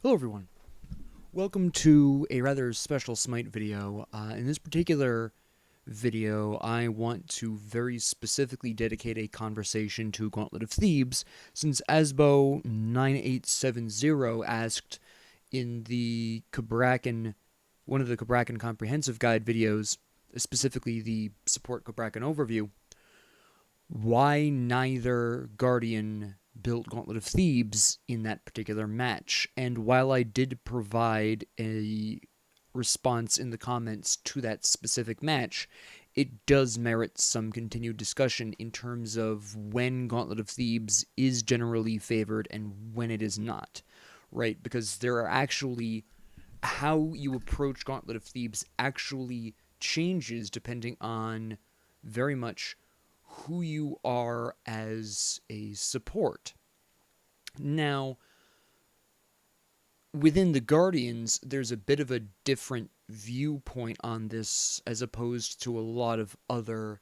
Hello everyone, welcome to a rather special SMITE video. In this particular video, I want to very specifically dedicate a conversation to Gauntlet of Thebes, since Asbo9870 asked in the one of the Cabrakan Comprehensive Guide videos, specifically the Support Cabrakan Overview, why neither Guardian built Gauntlet of Thebes in that particular match. And while I did provide a response in the comments to that specific match, it does merit some continued discussion in terms of when Gauntlet of Thebes is generally favored and when it is not, right? Because there are actually, how you approach Gauntlet of Thebes actually changes depending on very much who you are as a support. Now, within the Guardians, there's a bit of a different viewpoint on this as opposed to a lot of other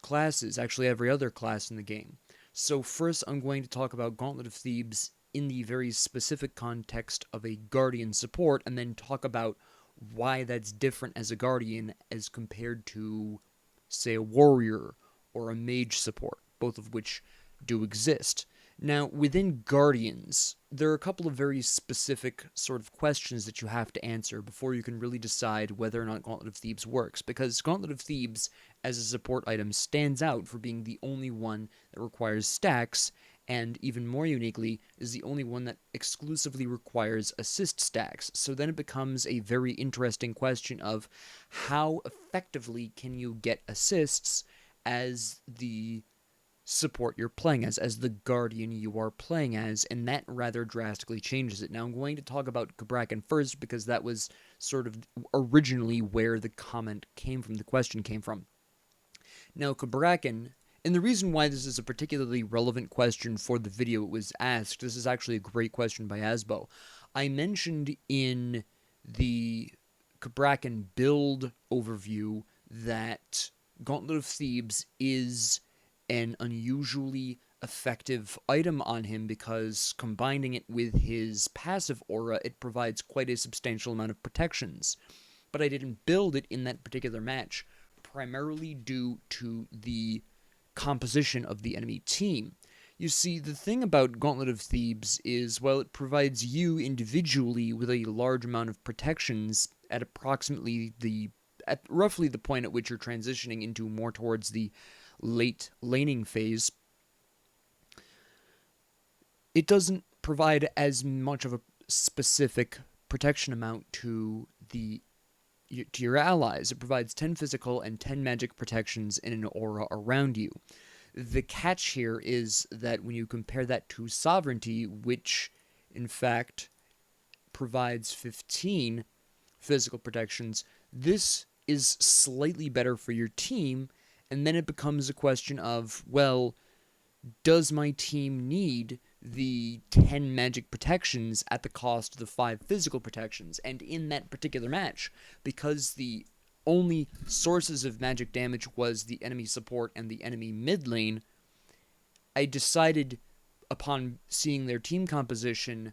classes, actually, every other class in the game. So, first, I'm going to talk about Gauntlet of Thebes in the very specific context of a Guardian support, and then talk about why that's different as a Guardian as compared to, say, a Warrior or a Mage support, both of which do exist. Now, within Guardians, there are a couple of very specific sort of questions that you have to answer before you can really decide whether or not Gauntlet of Thebes works, because Gauntlet of Thebes, as a support item, stands out for being the only one that requires stacks, and even more uniquely, is the only one that exclusively requires assist stacks. So then it becomes a very interesting question of how effectively can you get assists as the support you're playing as the Guardian you are playing as, and that rather drastically changes it. Now, I'm going to talk about Cabrakan first because that was sort of originally where the comment came from, the question came from. Now, Cabrakan, and the reason why this is a particularly relevant question for the video it was asked, this is actually a great question by Asbo. I mentioned in the Cabrakan build overview that Gauntlet of Thebes is an unusually effective item on him because combining it with his passive aura, it provides quite a substantial amount of protections. But I didn't build it in that particular match, primarily due to the composition of the enemy team. You see, the thing about Gauntlet of Thebes is, while it provides you individually with a large amount of protections at roughly the point at which you're transitioning into more towards the late laning phase, it doesn't provide as much of a specific protection amount to your allies. It provides 10 physical and 10 magic protections in an aura around you. The catch here is that when you compare that to Sovereignty, which in fact provides 15 physical protections, this is slightly better for your team, and then it becomes a question of, well, does my team need the 10 magic protections at the cost of the 5 physical protections? And in that particular match, because the only sources of magic damage was the enemy support and the enemy mid lane, I decided, upon seeing their team composition,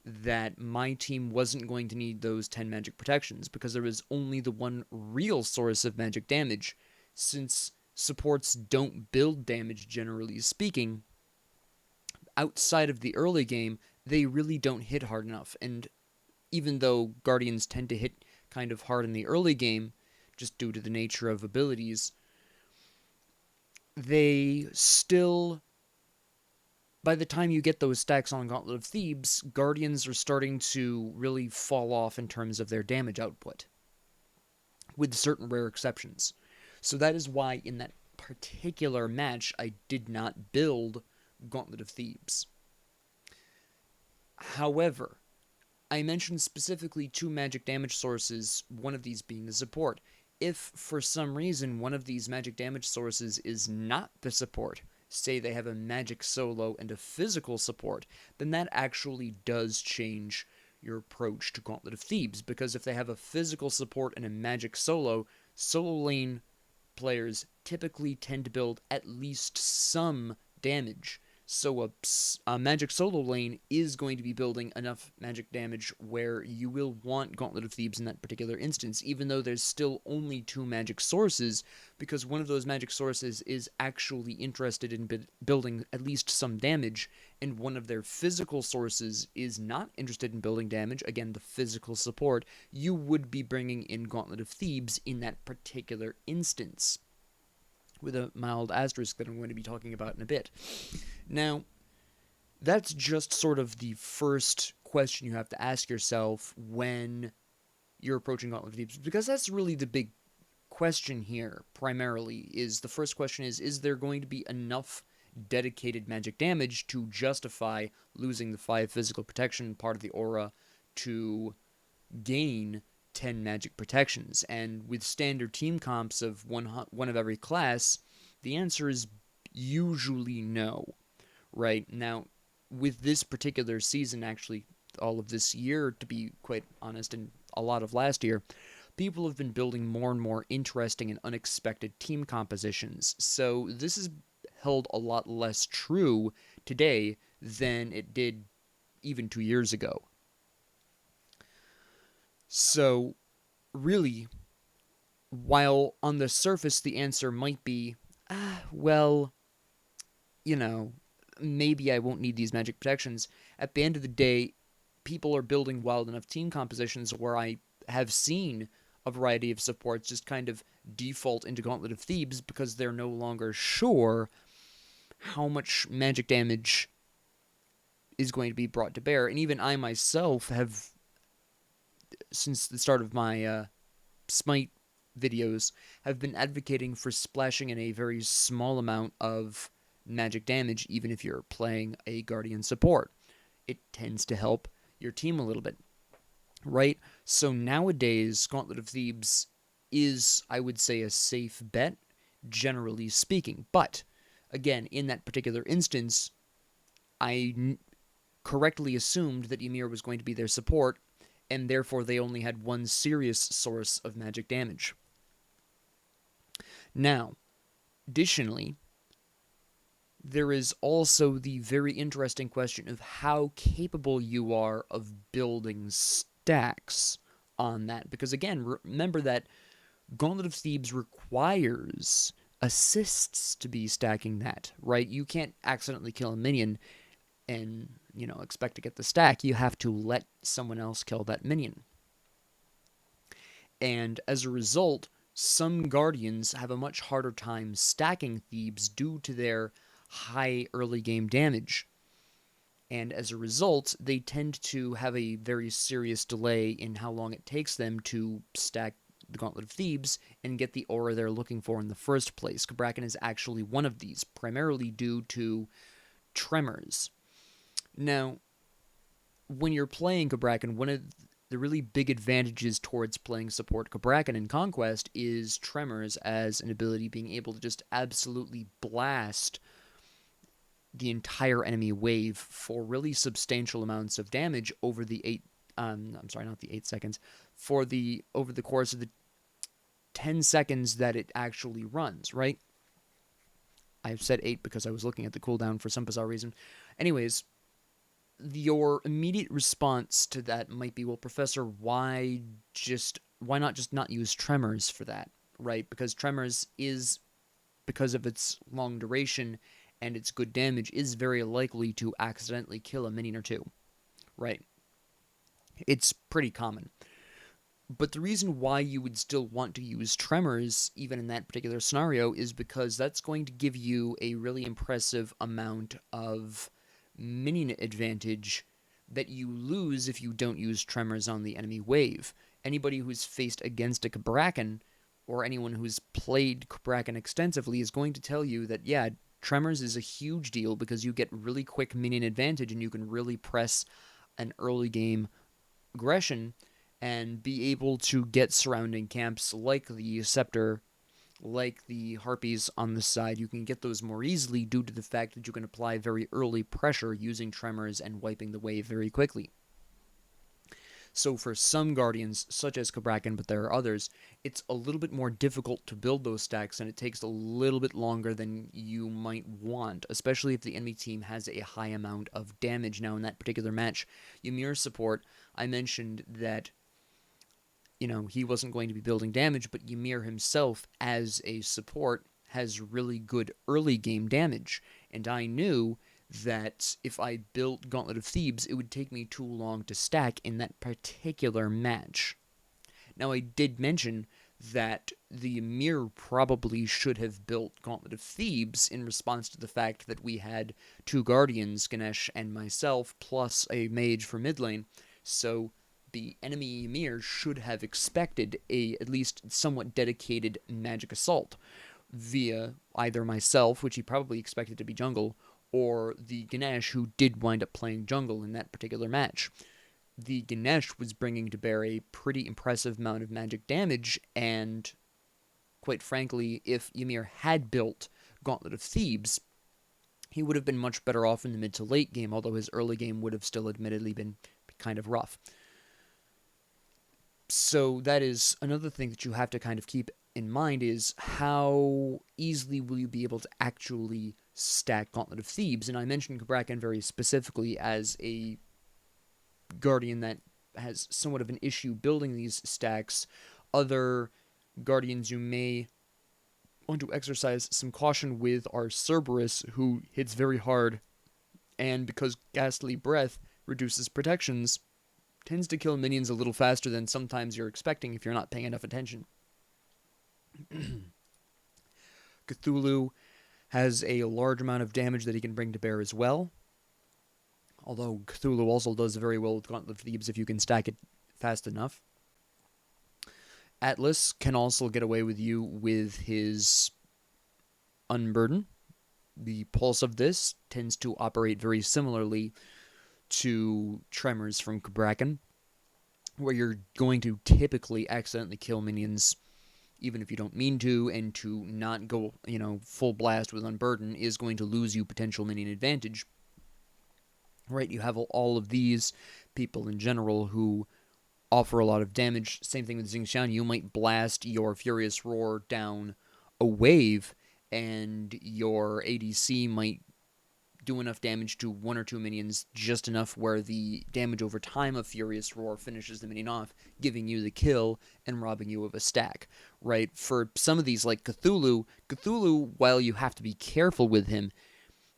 that my team wasn't going to need those 10 magic protections because there was only the one real source of magic damage. Since supports don't build damage, generally speaking, outside of the early game, they really don't hit hard enough. And even though Guardians tend to hit kind of hard in the early game, just due to the nature of abilities, they still, by the time you get those stacks on Gauntlet of Thebes, Guardians are starting to really fall off in terms of their damage output, with certain rare exceptions. So that is why in that particular match I did not build Gauntlet of Thebes. However, I mentioned specifically 2 magic damage sources, one of these being the support. If for some reason one of these magic damage sources is not the support, say they have a magic solo and a physical support, then that actually does change your approach to Gauntlet of Thebes, because if they have a physical support and a magic solo lane players typically tend to build at least some damage. So a magic solo lane is going to be building enough magic damage where you will want Gauntlet of Thebes in that particular instance, even though there's still only two magic sources, because one of those magic sources is actually interested in building at least some damage, and one of their physical sources is not interested in building damage, again, the physical support. You would be bringing in Gauntlet of Thebes in that particular instance, with a mild asterisk that I'm going to be talking about in a bit. Now, that's just sort of the first question you have to ask yourself when you're approaching Gauntlet of Thebes, because that's really the big question here, primarily. The first question is there going to be enough dedicated magic damage to justify losing the 5 physical protection part of the aura to gain 10 magic protections? And with standard team comps of one of every class, the answer is usually no. Right now, with this particular season, actually, all of this year, to be quite honest, and a lot of last year, people have been building more and more interesting and unexpected team compositions. So this is held a lot less true today than it did even 2 years ago. So, really, while on the surface the answer might be, well, you know, maybe I won't need these magic protections, at the end of the day, people are building wild enough team compositions where I have seen a variety of supports just kind of default into Gauntlet of Thebes because they're no longer sure how much magic damage is going to be brought to bear. And even I myself have, since the start of my SMITE videos, have been advocating for splashing in a very small amount of magic damage, even if you're playing a Guardian support. It tends to help your team a little bit, right? So nowadays, Gauntlet of Thebes is, I would say, a safe bet, generally speaking. But, again, in that particular instance, I correctly assumed that Ymir was going to be their support, and therefore they only had one serious source of magic damage. Now, additionally, there is also the very interesting question of how capable you are of building stacks on that. Because again, remember that Gauntlet of Thebes requires assists to be stacking that, right? You can't accidentally kill a minion and, expect to get the stack. You have to let someone else kill that minion. And as a result, some Guardians have a much harder time stacking Thebes due to their high early game damage. And as a result, they tend to have a very serious delay in how long it takes them to stack the Gauntlet of Thebes and get the aura they're looking for in the first place. Cabrakan is actually one of these, primarily due to tremors. Now, when you're playing Cabrakan, one of the really big advantages towards playing support Cabrakan in Conquest is tremors as an ability, being able to just absolutely blast the entire enemy wave for really substantial amounts of damage over the 8 seconds, over the course of the 10 seconds that it actually runs, right? I've said 8 because I was looking at the cooldown for some bizarre reason. Anyways, your immediate response to that might be, well, Professor, why not just not use tremors for that, right? Because tremors is, because of its long duration and its good damage, is very likely to accidentally kill a minion or two, right? It's pretty common. But the reason why you would still want to use tremors, even in that particular scenario, is because that's going to give you a really impressive amount of minion advantage that you lose if you don't use tremors on the enemy wave. Anybody who's faced against a Cabrakan, or anyone who's played Cabrakan extensively, is going to tell you that, yeah, tremors is a huge deal because you get really quick minion advantage and you can really press an early game aggression and be able to get surrounding camps like the Scepter, like the Harpies on the side. You can get those more easily due to the fact that you can apply very early pressure using tremors and wiping the wave very quickly. So for some Guardians, such as Cabrakan, but there are others, it's a little bit more difficult to build those stacks, and it takes a little bit longer than you might want, especially if the enemy team has a high amount of damage. Now, in that particular match, Ymir's support, I mentioned that, he wasn't going to be building damage, but Ymir himself, as a support, has really good early game damage, and I knew that if I built Gauntlet of Thebes, it would take me too long to stack in that particular match. Now, I did mention that the Ymir probably should have built Gauntlet of Thebes in response to the fact that we had two Guardians, Ganesh and myself, plus a mage for mid lane, so the enemy Ymir should have expected a at least somewhat dedicated magic assault via either myself, which he probably expected to be jungle, or the Ganesh, who did wind up playing jungle in that particular match. The Ganesh was bringing to bear a pretty impressive amount of magic damage, and quite frankly, if Ymir had built Gauntlet of Thebes, he would have been much better off in the mid to late game, although his early game would have still admittedly been kind of rough. So that is another thing that you have to kind of keep in mind, is how easily will you be able to actually stack Gauntlet of Thebes. And I mentioned Cabrakan very specifically as a Guardian that has somewhat of an issue building these stacks. Other Guardians you may want to exercise some caution with are Cerberus, who hits very hard, and because Ghastly Breath reduces protections, tends to kill minions a little faster than sometimes you're expecting if you're not paying enough attention. Cthulhu has a large amount of damage that he can bring to bear as well, although Cthulhu also does very well with Gauntlet of Thebes if you can stack it fast enough. Atlas can also get away with you with his Unburden. The pulse of this tends to operate very similarly to Tremors from Cabrakan, where you're going to typically accidentally kill minions even if you don't mean to, and to not go, full blast with Unburden is going to lose you potential minion advantage. Right, you have all of these people in general who offer a lot of damage. Same thing with Xingqian. You might blast your Furious Roar down a wave, and your ADC might do enough damage to one or two minions, just enough where the damage over time of Furious Roar finishes the minion off, giving you the kill and robbing you of a stack, right? For some of these, like Cthulhu, while you have to be careful with him,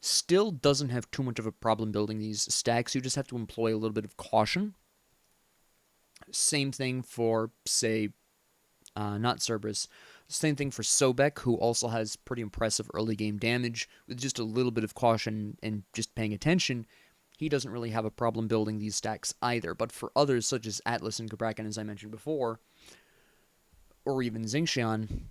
still doesn't have too much of a problem building these stacks. You just have to employ a little bit of caution. Same thing for, say, not Cerberus. Same thing for Sobek, who also has pretty impressive early game damage. With just a little bit of caution and just paying attention, he doesn't really have a problem building these stacks either. But for others, such as Atlas and Cabrakan, as I mentioned before, or even Xingqian,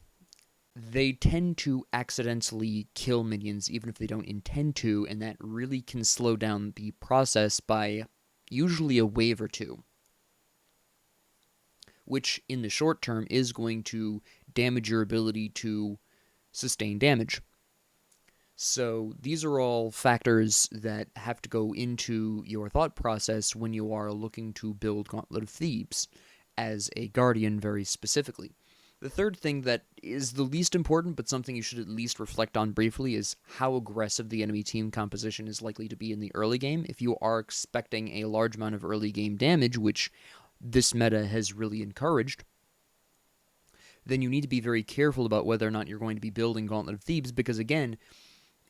they tend to accidentally kill minions even if they don't intend to, and that really can slow down the process by usually a wave or two, which in the short term is going to damage your ability to sustain damage. So these are all factors that have to go into your thought process when you are looking to build Gauntlet of Thebes as a Guardian very specifically. The third thing that is the least important, but something you should at least reflect on briefly, is how aggressive the enemy team composition is likely to be in the early game. If you are expecting a large amount of early game damage, which this meta has really encouraged, then you need to be very careful about whether or not you're going to be building Gauntlet of Thebes, because again,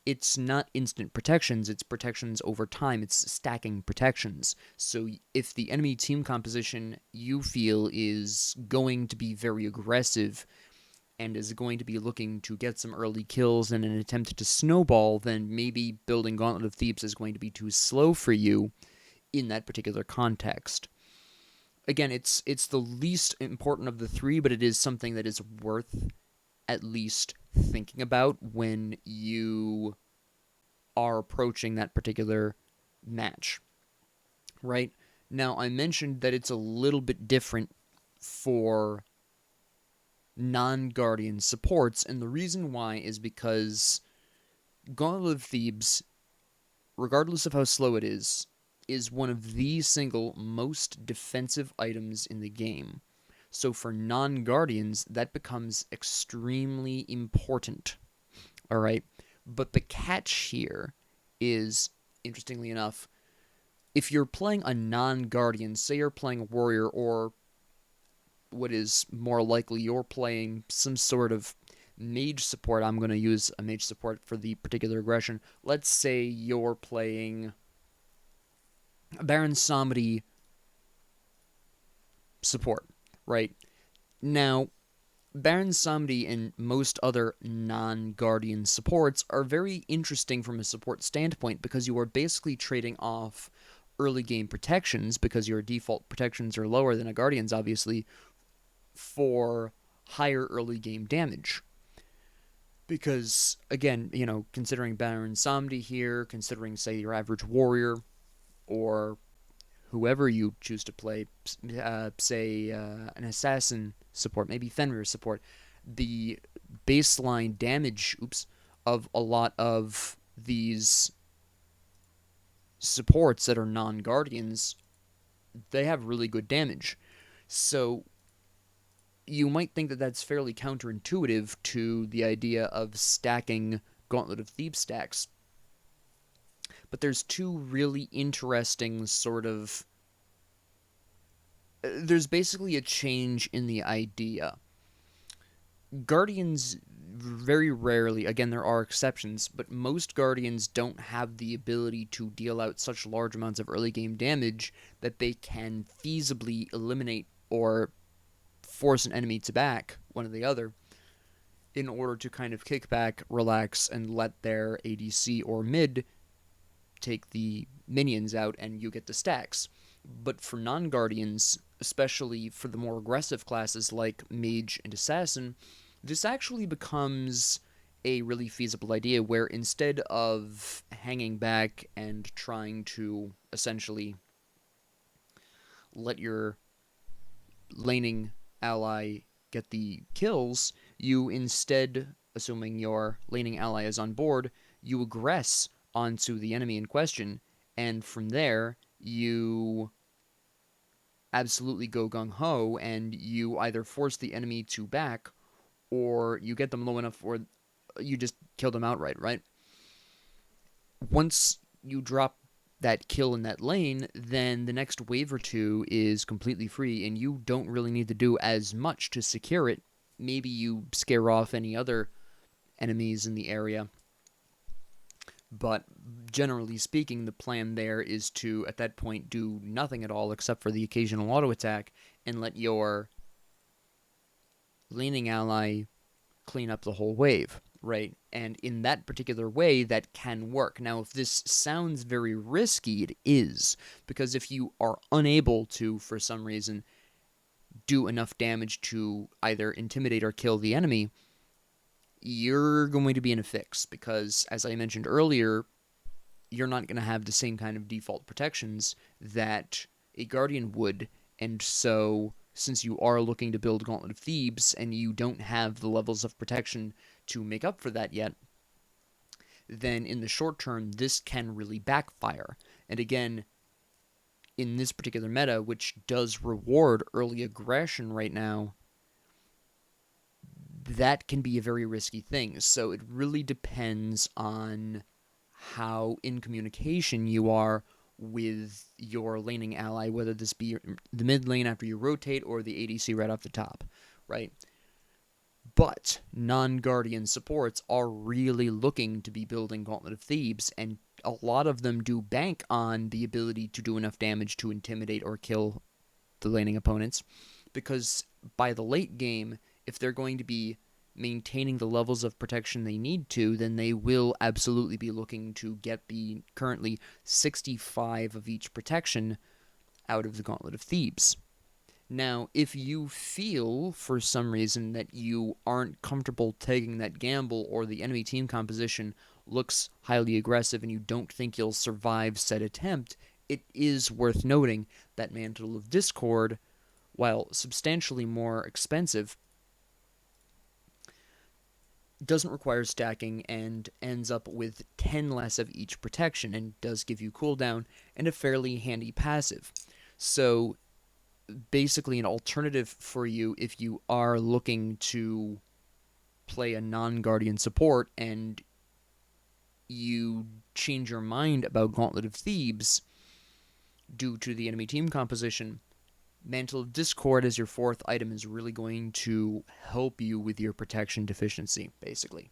it's not instant protections, it's protections over time, it's stacking protections. So if the enemy team composition you feel is going to be very aggressive and is going to be looking to get some early kills in an attempt to snowball, then maybe building Gauntlet of Thebes is going to be too slow for you in that particular context. Again, it's the least important of the three, but it is something that is worth at least thinking about when you are approaching that particular match, right? Now, I mentioned that it's a little bit different for non-Guardian supports, and the reason why is because Gauntlet of Thebes, regardless of how slow it is, is one of the single most defensive items in the game. So for non-guardians, that becomes extremely important. All right. But the catch here is, interestingly enough, if you're playing a non-guardian, say you're playing a warrior, or what is more likely, you're playing some sort of mage support. I'm going to use a mage support for the particular aggression. Let's say you're playing Baron Samedi support, right? Now, Baron Samedi and most other non-guardian supports are very interesting from a support standpoint because you are basically trading off early game protections, because your default protections are lower than a guardian's, obviously, for higher early game damage. Because, again, considering Baron Samedi here, considering, say, your average warrior, or whoever you choose to play, say an assassin support, maybe Fenrir support, the baseline damage, of a lot of these supports that are non-guardians, they have really good damage. So you might think that that's fairly counterintuitive to the idea of stacking Gauntlet of Thebes stacks. But there's two really interesting sort of... There's basically a change in the idea. Guardians very rarely, again, there are exceptions, but most Guardians don't have the ability to deal out such large amounts of early game damage that they can feasibly eliminate or force an enemy to back, one or the other, in order to kind of kick back, relax, and let their ADC or mid take the minions out and you get the stacks. But for non-Guardians, especially for the more aggressive classes like Mage and Assassin, this actually becomes a really feasible idea where instead of hanging back and trying to essentially let your laning ally get the kills, you instead, assuming your laning ally is on board, you aggress onto the enemy in question, and from there, you absolutely go gung-ho, and you either force the enemy to back, or you get them low enough, or you just kill them outright, right? Once you drop that kill in that lane, then the next wave or two is completely free, and you don't really need to do as much to secure it. Maybe you scare off any other enemies in the area, but generally speaking, the plan there is to, at that point, do nothing at all except for the occasional auto attack and let your laning ally clean up the whole wave, right? And in that particular way, that can work. Now, if this sounds very risky, it is, because if you are unable to, for some reason, do enough damage to either intimidate or kill the enemy, you're going to be in a fix, because, as I mentioned earlier, you're not going to have the same kind of default protections that a Guardian would, and so, since you are looking to build Gauntlet of Thebes, and you don't have the levels of protection to make up for that yet, then in the short term, this can really backfire. And again, in this particular meta, which does reward early aggression right now, that can be a very risky thing. So it really depends on how in communication you are with your laning ally, whether this be the mid lane after you rotate or the ADC right off the top, right? But non-Guardian supports are really looking to be building Gauntlet of Thebes, and a lot of them do bank on the ability to do enough damage to intimidate or kill the laning opponents, because by the late game, if they're going to be maintaining the levels of protection they need to, then they will absolutely be looking to get the currently 65 of each protection out of the Gauntlet of Thebes. Now, if you feel, for some reason, that you aren't comfortable taking that gamble, or the enemy team composition looks highly aggressive and you don't think you'll survive said attempt, it is worth noting that Mantle of Discord, while substantially more expensive, doesn't require stacking and ends up with 10 less of each protection and does give you cooldown and a fairly handy passive. So basically an alternative for you if you are looking to play a non-guardian support and you change your mind about Gauntlet of Thebes due to the enemy team composition. Mantle of Discord as your fourth item is really going to help you with your protection deficiency, basically.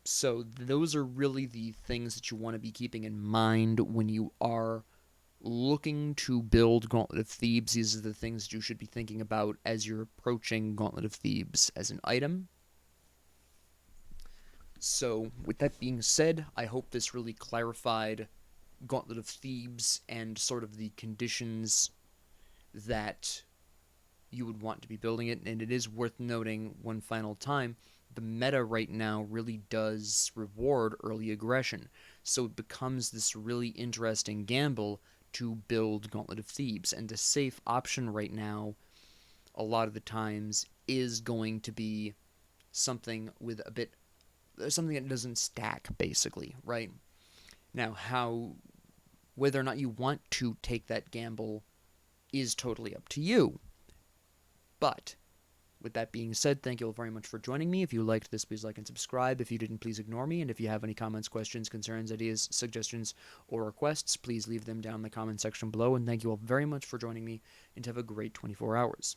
So those are really the things that you want to be keeping in mind when you are looking to build Gauntlet of Thebes. These are the things that you should be thinking about as you're approaching Gauntlet of Thebes as an item. So with that being said, I hope this really clarified Gauntlet of Thebes and sort of the conditions that you would want to be building it. And it is worth noting one final time, the meta right now really does reward early aggression. So it becomes this really interesting gamble to build Gauntlet of Thebes. And the safe option right now, a lot of the times, is going to be something with a bit, something that doesn't stack, basically, right? Now, whether or not you want to take that gamble is totally up to you. But with that being said, thank you all very much for joining me. If you liked this, please like and subscribe. If you didn't, please ignore me. And if you have any comments, questions, concerns, ideas, suggestions, or requests, please leave them down in the comment section below. And thank you all very much for joining me, and have a great 24 hours.